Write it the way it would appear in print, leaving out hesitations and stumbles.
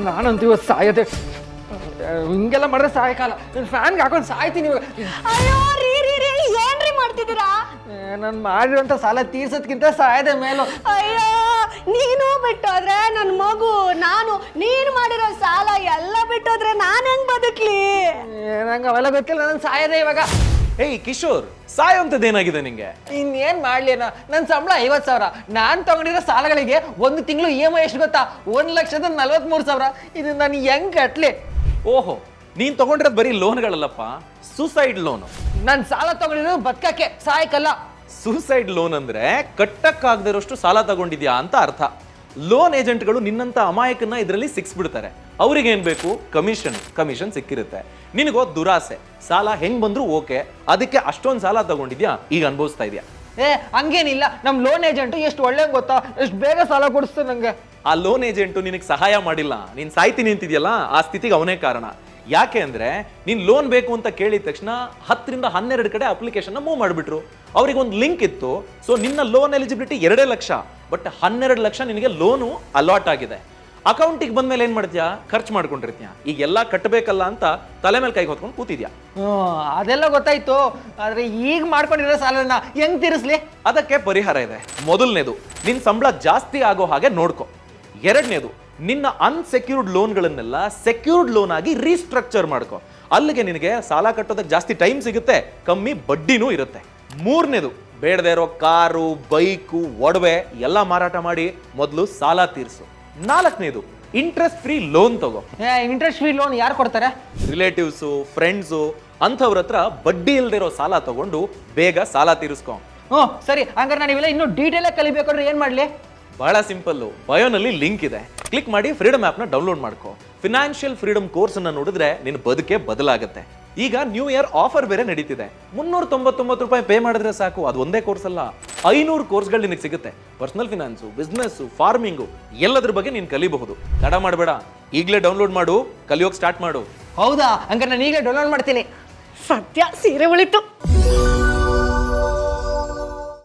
ನಾನಂತೂ ಇವತ್ತು ಸಾಯೋದೆ. ಹಿಂಗೆಲ್ಲ ಮಾಡಿದ್ರೆ ಸಾಯಕಾಲ. ನಾನು ಫ್ಯಾನ್ಗೆ ಹಾಕೊಂಡು ಸಾಯ್ತೀನಿ ಇವಾಗ. ಅಯ್ಯೋ ರೀ ರೀ ರೀ ಏನ್ರಿ ಮಾಡ್ತಿದ್ದೀರಾ? ನಾನು ಮಾಡಿರುವಂಥ ಸಾಲ ತೀರ್ಸೋದ್ಕಿಂತ ಸಾಯದೆ ಮೇಲೂ. ಅಯ್ಯೋ ನೀನು ಬಿಟ್ಟೋದ್ರೆ ನನ್ನ ಮಗು, ನಾನು ನೀನು ಮಾಡಿರೋ ಸಾಲ ಎಲ್ಲ ಬಿಟ್ಟೋದ್ರೆ ನಾನು ಹೆಂಗ್ ಬದುಕ್ಲಿ? ನಂಗೆ ಅವೆಲ್ಲ ಗೊತ್ತಿಲ್ಲ, ನಾನು ಸಾಯದೆ ಇವಾಗ. ಏಯ್ ಕಿಶೋರ್, ಸಾಯೋಂಥದ್ದೇನಾಗಿದೆ ನಿಂಗೆ? ಇನ್ನೇನು ಮಾಡ್ಲೇನ? ನನ್ನ ಸಂಬಳ 50,000. ನಾನು ತಗೊಂಡಿರೋ ಸಾಲಗಳಿಗೆ ಒಂದು ತಿಂಗಳು EMI ಎಷ್ಟು ಗೊತ್ತಾ? 1,43,000. ಇದು ನಾನು ಹೆಂಗ್ ಕಟ್ಲಿ? ಓಹೋ, ನೀನ್ ತಗೊಂಡಿರೋದು ಬರೀ ಲೋನ್ಗಳಲ್ಲಪ್ಪ, ಸೂಸೈಡ್ ಲೋನ್. ನಾನು ಸಾಲ ತಗೊಂಡಿರೋದು ಬದುಕಕ್ಕೆ, ಸಾಯಕ್ಕಲ್ಲ. ಸೂಸೈಡ್ ಲೋನ್ ಅಂದ್ರೆ ಕಟ್ಟಕ್ಕಾಗದಿರೋಷ್ಟು ಸಾಲ ತಗೊಂಡಿದ್ಯಾ ಅಂತ ಅರ್ಥ. ಲೋನ್ ಏಜೆಂಟ್ಗಳು ನಿನ್ನಂತ ಅಮಾಯಕನ್ನ ಇದರಲ್ಲಿ ಸಿಕ್ಸ್ಬಿಡ್ತಾರೆ. ಅವ್ರಿಗೆ ಏನ್ ಬೇಕು? ಕಮಿಷನ್ ಸಿಕ್ಕಿರುತ್ತೆ. ನಿನಗೋ ದುರಾಸೆ, ಸಾಲ ಹೆಂಗ್ ಬಂದ್ರು ಓಕೆ, ಅದಕ್ಕೆ ಅಷ್ಟೊಂದು ಸಾಲ ತಗೊಂಡಿದ್ಯಾ, ಈಗ ಅನುಭವಿಸ್ತಾ ಇದೆಯಾ. ಹಂಗೇನಿಲ್ಲ, ನಮ್ಮ ಲೋನ್ ಏಜೆಂಟ್ ಎಷ್ಟು ಒಳ್ಳೆ ಗೊತ್ತಾ, ಎಷ್ಟು ಬೇಗ ಸಾಲ ಕೊಡಿಸ್ತು ನಂಗೆ. ಆ ಲೋನ್ ಏಜೆಂಟು ನಿನಗೆ ಸಹಾಯ ಮಾಡಿಲ್ಲ, ನೀನ್ ಸಾಯ್ತೀನಿ ಅಂತಿದ್ಯಲ್ಲ, ಆ ಸ್ಥಿತಿಗೆ ಅವನೇ ಕಾರಣ. ಯಾಕೆ ಅಂದ್ರೆ ನೀನ್ ಲೋನ್ ಬೇಕು ಅಂತ ಕೇಳಿದ ತಕ್ಷಣ 10 ರಿಂದ 12 ಕಡೆ ಅಪ್ಲಿಕೇಶನ್ ಮೂವ್ ಮಾಡಿಬಿಟ್ರು. ಅವ್ರಿಗೆ ಒಂದು ಲಿಂಕ್ ಇತ್ತು. ಸೊ ನಿನ್ನ loan eligibility 2 lakh, but 12 lakh ನಿನಗೆ ಲೋನು ಅಲಾಟ್ ಆಗಿದೆ. ಅಕೌಂಟಿಗೆ ಬಂದ್ಮೇಲೆ ಏನ್ ಮಾಡ್ತೀಯಾ? ಖರ್ಚು ಮಾಡ್ಕೊಂಡಿರ್ತೀಯ. ಈಗ ಎಲ್ಲ ಕಟ್ಟಬೇಕಲ್ಲ ಅಂತ ತಲೆ ಮೇಲೆ ಕೈಗೆ ಹೊತ್ಕೊಂಡು ಕೂತಿದ್ಯಾ. ಅದೆಲ್ಲ ಗೊತ್ತಾಯ್ತು, ಆದ್ರೆ ಈಗ ಮಾಡ್ಕೊಂಡಿರೋ ಸಾಲನ ಹೆಂಗ್ ತೀರಿಸ್ಲಿ? ಅದಕ್ಕೆ ಪರಿಹಾರ ಇದೆ. ಮೊದಲನೇದು, ನಿನ್ ಸಂಬಳ ಜಾಸ್ತಿ ಆಗೋ ಹಾಗೆ ನೋಡ್ಕೊ. ಎರಡನೇದು, ನಿನ್ನ ಅನ್ಸೆಕ್ಯೂರ್ಡ್ ಲೋನ್ಗಳನ್ನೆಲ್ಲ ಸೆಕ್ಯೂರ್ಡ್ ಲೋನ್ ಆಗಿ ರೀಸ್ಟ್ರಕ್ಚರ್ ಮಾಡ್ಕೊ. ಅಲ್ಲಿಗೆ ನಿನಗೆ ಸಾಲ ಕಟ್ಟೋದಕ್ಕೆ ಜಾಸ್ತಿ ಟೈಮ್ ಸಿಗುತ್ತೆ, ಕಮ್ಮಿ ಬಡ್ಡಿನೂ ಇರುತ್ತೆ. ಮೂರನೇದು, ಬೇಡದೇ ಇರೋ ಕಾರು, ಬೈಕು, ಒಡವೆ ಎಲ್ಲ ಮಾರಾಟ ಮಾಡಿ ಮೊದಲು ಸಾಲ ತೀರಿಸು. ನಾಲ್ಕನೇದು, ಇಂಟ್ರೆಸ್ಟ್ ಫ್ರೀ ಲೋನ್ ತಗೋ. ಇಂಟ್ರೆಸ್ಟ್ ಫ್ರೀ ಲೋನ್ ಯಾರು ಕೊಡ್ತಾರೆ? ರಿಲೇಟಿವ್ಸು, ಫ್ರೆಂಡ್ಸು ಅಂಥವ್ರ ಹತ್ರ ಬಡ್ಡಿ ಇಲ್ದಿರೋ ಸಾಲ ತಗೊಂಡು ಬೇಗ ಸಾಲ ತೀರಿಸ್ಕೊ. ಸರಿ, ಹಂಗಾರೆ ನಾನು ಇವೆಲ್ಲ ಇನ್ನೂ ಡೀಟೇಲ್ ಆಗಿ ಕಲಿಬೇಕಾದ್ರೆ ಏನ್ ಮಾಡ್ಲಿ? ಬಹಳ ಸಿಂಪಲ್ಲು, ಬಯೋನಲ್ಲಿ ಲಿಂಕ್ ಇದೆ, ಕ್ಲಿಕ್ ಮಾಡಿ ಫ್ರೀಡಮ್ ಆ್ಯಪ್ನ ಡೌನ್ಲೋಡ್ ಮಾಡ್ಕೋ. ಫಿನಾನ್ಷಿಯಲ್ ಫ್ರೀಡಮ್ ಕೋರ್ಸ್ ಅನ್ನ ನೋಡಿದ್ರೆ ನಿನ್ನ ಬದುಕೆ ಬದಲಾಗುತ್ತೆ. ಈಗ ನ್ಯೂ ಇಯರ್ ಆಫರ್ ಬೇರೆ ನಡೀತಿದೆ. 399 ರೂಪಾಯಿ ಪೇ ಮಾಡಿದ್ರೆ ಸಾಕು. ಅದು ಒಂದೇ ಕೋರ್ಸ್ ಅಲ್ಲ, 500 ಕೋರ್ಸ್ಗಳು ನಿನಗೆ ಸಿಗುತ್ತೆ. ಪರ್ಸನಲ್ ಫಿನಾನ್ಸು, ಬಿಸ್ನೆಸ್ಸು, ಫಾರ್ಮಿಂಗು ಎಲ್ಲದ್ರ ಬಗ್ಗೆ ನೀನು ಕಲಿಬಹುದು. ತಡ ಮಾಡಬೇಡ, ಈಗಲೇ ಡೌನ್ಲೋಡ್ ಮಾಡು, ಕಲಿಯೋಕೆ ಸ್ಟಾರ್ಟ್ ಮಾಡು. ಹೌದಾ? ಹಂಗಾರೆ ನಾನು ಈಗಲೇ ಡೌನ್ಲೋಡ್ ಮಾಡ್ತೀನಿ. ಸದ್ಯ ಸೀರೆ ಉಳಿತು.